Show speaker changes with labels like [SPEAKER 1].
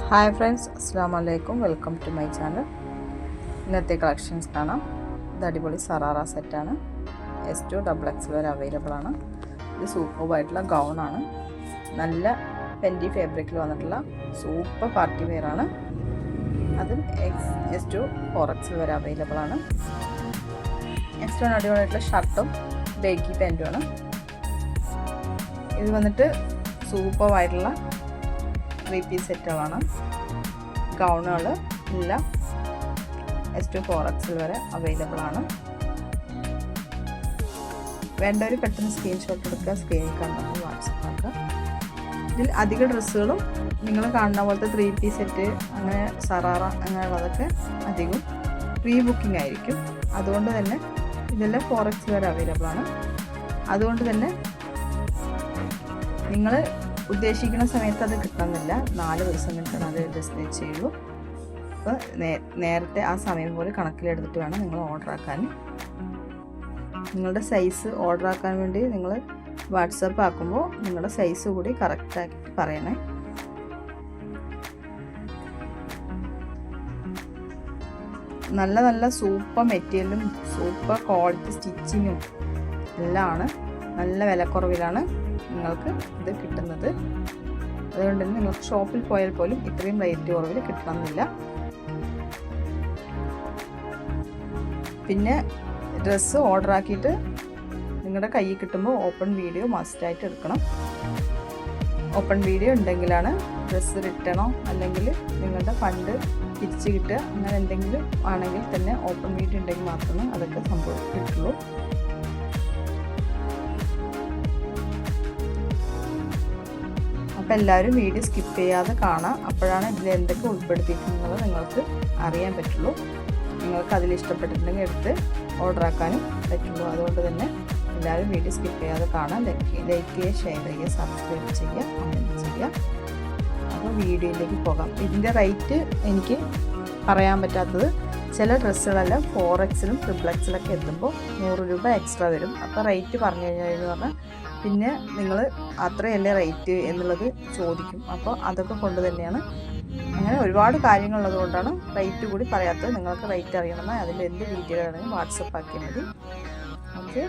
[SPEAKER 1] Hi friends, അസ്സലാമു അലൈക്കും. Welcome to my channel. ഇന്നത്തെ കളക്ഷൻസ് കാണാം. ഇത് അടിപൊളി സറാറ സെറ്റാണ്. S2 XXL വരെ അവൈലബിൾ ആണ്. ഇത് സൂപ്പർബായിട്ടുള്ള ഗൗണാണ്. നല്ല പെൻറ്റി ഫാബ്രിക്കിൽ വന്നിട്ടുള്ള സൂപ്പർ പാർട്ടി വെയർ ആണ്. അതും S2 4XL വരെ അവൈലബിൾ ആണ്. S2 അടിപൊളിയായിട്ടുള്ള ഷർട്ടും ബേഗി പാൻറ്റുമാണ്. ഇത് വന്നിട്ട് സൂപ്പറായിട്ടുള്ള 3 പീസ് സെറ്റുകളാണ്. ഗൗണുകൾ എല്ലാം S2 4XL വരെ അവൈലബിൾ ആണ്. വേണ്ടവർ പെട്ടെന്ന് സ്ക്രീൻഷോട്ട് എടുക്കുക, സ്ക്രീനിൽ കണ്ടിട്ട് വാട്സപ്പ് ആക്കുക. ഇതിൽ അധിക ഡ്രസ്സുകളും നിങ്ങൾ കാണുന്ന പോലത്തെ 3 പീസ് സെറ്റ്, അങ്ങനെ സറാറ അങ്ങനെയുള്ളതൊക്കെ അധികം പ്രീ ബുക്കിംഗ് ആയിരിക്കും. അതുകൊണ്ട് തന്നെ ഇതെല്ലാം 4XL വരെ അവൈലബിൾ ആണ്. അതുകൊണ്ട് തന്നെ നിങ്ങൾ ഉദ്ദേശിക്കുന്ന സമയത്ത് അത് കിട്ടുന്നില്ല. 4 ദിവസം കഴിഞ്ഞിട്ടാണ് അത് ഡെസ്റ്റിനേറ്റ് ചെയ്യുള്ളൂ. അപ്പോൾ നേരത്തെ ആ സമയം പോലെ കണക്കിലെടുത്തിട്ട് വേണം നിങ്ങൾ ഓർഡർ ആക്കാൻ. നിങ്ങളുടെ സൈസ് ഓർഡർ ആക്കാൻ വേണ്ടി നിങ്ങൾ വാട്സപ്പ് ആക്കുമ്പോൾ നിങ്ങളുടെ സൈസ് കൂടി കറക്റ്റാക്കി പറയണേ. നല്ല നല്ല സൂപ്പർ മെറ്റീരിയലും സൂപ്പർ ക്വാളിറ്റി സ്റ്റിച്ചിങ്ങും എല്ലാം ആണ്. നല്ല വിലക്കുറവിലാണ് നിങ്ങൾക്ക് ഇത് കിട്ടുന്നത്. അതുകൊണ്ട് തന്നെ നിങ്ങൾക്ക് ഷോപ്പിൽ പോയാൽ പോലും ഇത്രയും റേറ്റ് കുറവിൽ കിട്ടണമെന്നില്ല. പിന്നെ ഡ്രസ്സ് ഓർഡർ ആക്കിയിട്ട് നിങ്ങളുടെ കയ്യിൽ കിട്ടുമ്പോൾ ഓപ്പൺ വീഡിയോ മസ്റ്റായിട്ട് എടുക്കണം. ഓപ്പൺ വീഡിയോ ഉണ്ടെങ്കിലാണ് ഡ്രസ്സ് റിട്ടേണോ അല്ലെങ്കിൽ നിങ്ങളുടെ ഫണ്ട് തിരിച്ച് കിട്ടുക, അങ്ങനെ എന്തെങ്കിലും ആണെങ്കിൽ തന്നെ ഓപ്പൺ വീഡിയോ ഉണ്ടെങ്കിൽ മാത്രമേ അതൊക്കെ സംഭവിക്കുള്ളൂ. അപ്പോൾ എല്ലാവരും വീഡിയോ സ്കിപ്പ് ചെയ്യാതെ കാണാം. അപ്പോഴാണ് ഇതിൽ എന്തൊക്കെ ഉൾപ്പെടുത്തിയിട്ടുള്ളത് നിങ്ങൾക്ക് അറിയാൻ പറ്റുള്ളൂ. നിങ്ങൾക്ക് അതിൽ ഇഷ്ടപ്പെട്ടിട്ടുണ്ടെങ്കിൽ എടുത്ത് ഓർഡർ ആക്കാനും പറ്റുള്ളൂ. അതുകൊണ്ട് തന്നെ എല്ലാവരും വീഡിയോ സ്കിപ്പ് ചെയ്യാതെ കാണാം. ലൈക്ക് ചെയ്യുക, ഷെയർ ചെയ്യുക, സബ്സ്ക്രൈബ് ചെയ്യുക, കമൻറ്റ് ചെയ്യുക. അപ്പോൾ വീഡിയോയിലേക്ക് പോകാം. ഇതിൻ്റെ റേറ്റ് എനിക്ക് പറയാൻ പറ്റാത്തത്, ചില ഡ്രസ്സുകളെല്ലാം 4XL 3XL എത്തുമ്പോൾ 100 രൂപ എക്സ്ട്രാ വരും. അപ്പോൾ റേറ്റ് പറഞ്ഞു കഴിഞ്ഞാൽ പറഞ്ഞാൽ പിന്നെ നിങ്ങൾ അത്രയല്ലേ റേറ്റ് എന്നുള്ളത് ചോദിക്കും. അപ്പോൾ അതൊക്കെ കൊണ്ട് തന്നെയാണ്, അങ്ങനെ ഒരുപാട് കാര്യങ്ങളുള്ളത് കൊണ്ടാണ് റേറ്റ് കൂടി പറയാത്തത്. നിങ്ങൾക്ക് റേറ്റ് അറിയണമെന്നാൽ അതിൻ്റെ എന്ത് ഡീറ്റെയിൽ ആണെങ്കിൽ വാട്സപ്പ് ആക്കിയാൽ മതി. ഓക്കെ.